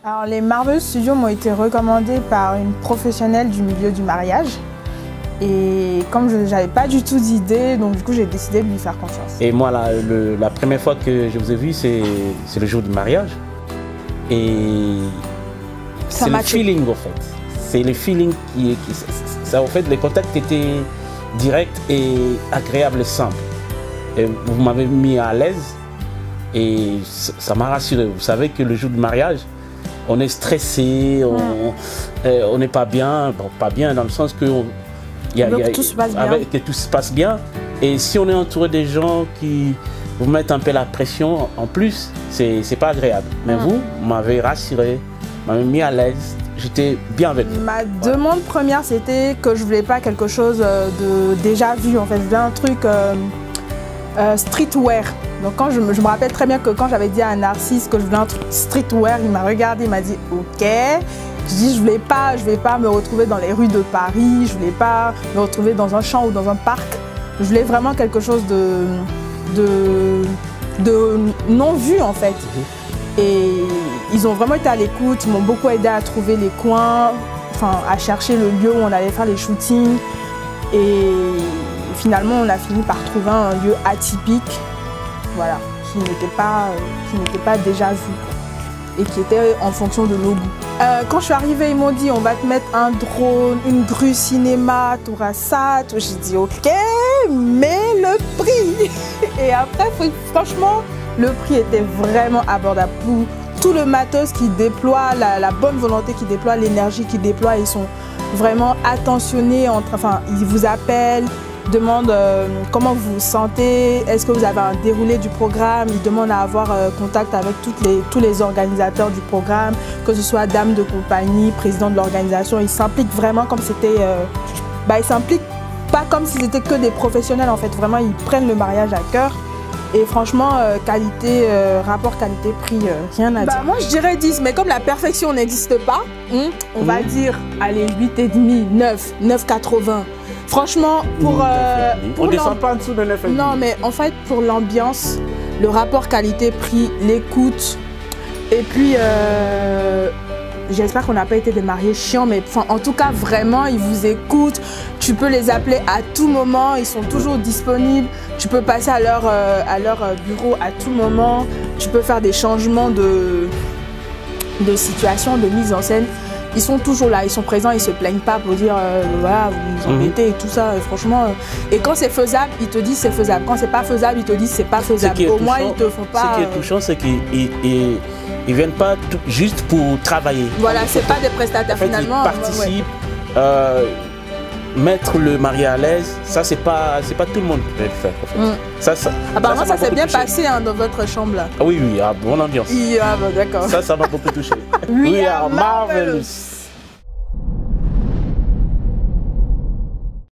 Alors, les Marvelous Studios m'ont été recommandés par une professionnelle du milieu du mariage. Et comme je n'avais pas du tout d'idée, donc du coup j'ai décidé de lui faire confiance. Et moi, la première fois que je vous ai vu, c'est le jour du mariage. Et c'est le feeling en fait. C'est le feeling ça, en fait, les contacts étaient directs et agréables et simples. Et vous m'avez mis à l'aise et ça m'a rassuré. Vous savez que le jour du mariage, on est stressé, on n'est pas bien, bon, pas bien dans le sens que que tout se passe bien. Que tout se passe bien. Et si on est entouré des gens qui vous mettent un peu la pression, en plus, c'est pas agréable. Mais vous m'avez rassuré, m'avez mis à l'aise. J'étais bien avec vous. Ma demande première, c'était que je voulais pas quelque chose de déjà vu. En fait, je voulais un truc streetwear. Donc quand je me rappelle très bien que quand j'avais dit à Narcisse que je voulais un truc streetwear, il m'a regardé, il m'a dit OK. Je dis, je voulais pas me retrouver dans les rues de Paris, je voulais pas me retrouver dans un champ ou dans un parc. Je voulais vraiment quelque chose de non vu en fait. Et ils ont vraiment été à l'écoute, ils m'ont beaucoup aidé à trouver les coins, enfin à chercher le lieu où on allait faire les shootings. Et finalement, on a fini par trouver un lieu atypique, voilà, qui n'était pas déjà vu et qui était en fonction de nos goûts. Quand je suis arrivée, ils m'ont dit on va te mettre un drone, une grue cinéma, tu auras ça. J'ai dit ok, mais le prix. Et après, franchement, le prix était vraiment abordable. Pour tout le matos qui déploie, la bonne volonté qui déploie, l'énergie qui déploie, ils sont vraiment attentionnés. Enfin, ils vous appellent, demandent comment vous vous sentez, est-ce que vous avez un déroulé du programme. Ils demandent à avoir contact avec tous les organisateurs du programme, que ce soit dame de compagnie, président de l'organisation. Ils s'impliquent vraiment comme c'était... ils s'impliquent pas comme si c'était que des professionnels en fait. Vraiment, ils prennent le mariage à cœur. Et franchement, qualité, rapport qualité-prix, rien à dire. Moi, je dirais 10, mais comme la perfection n'existe pas, on va dire, allez, 8,5, 9, 9,80. Franchement, pour on ne descend pas en dessous de 9,5. Non, mais en fait, pour l'ambiance, le rapport qualité-prix, l'écoute, et puis, j'espère qu'on n'a pas été des mariés chiants, mais en tout cas, vraiment, ils vous écoutent. Tu peux les appeler à tout moment, ils sont toujours disponibles. Tu peux passer à leur bureau à tout moment. Tu peux faire des changements de situation, de mise en scène. Ils sont toujours là, ils sont présents, ils ne se plaignent pas pour dire voilà, vous nous embêtez et tout ça. Franchement, et quand c'est faisable, ils te disent c'est faisable. Quand c'est pas faisable, ils te disent c'est pas faisable. Au moins, ils te font pas. Ce qui est touchant, c'est qu'ils ne viennent pas juste pour travailler. Voilà, c'est pas des prestataires en fait, finalement. Ils participent. Mettre le marié à l'aise, ça c'est pas tout le monde qui peut le faire en fait. Apparemment ça s'est bien passé dans votre chambre là. Ah oui, bonne ambiance. D'accord. Ça m'a beaucoup touché. We are marvelous.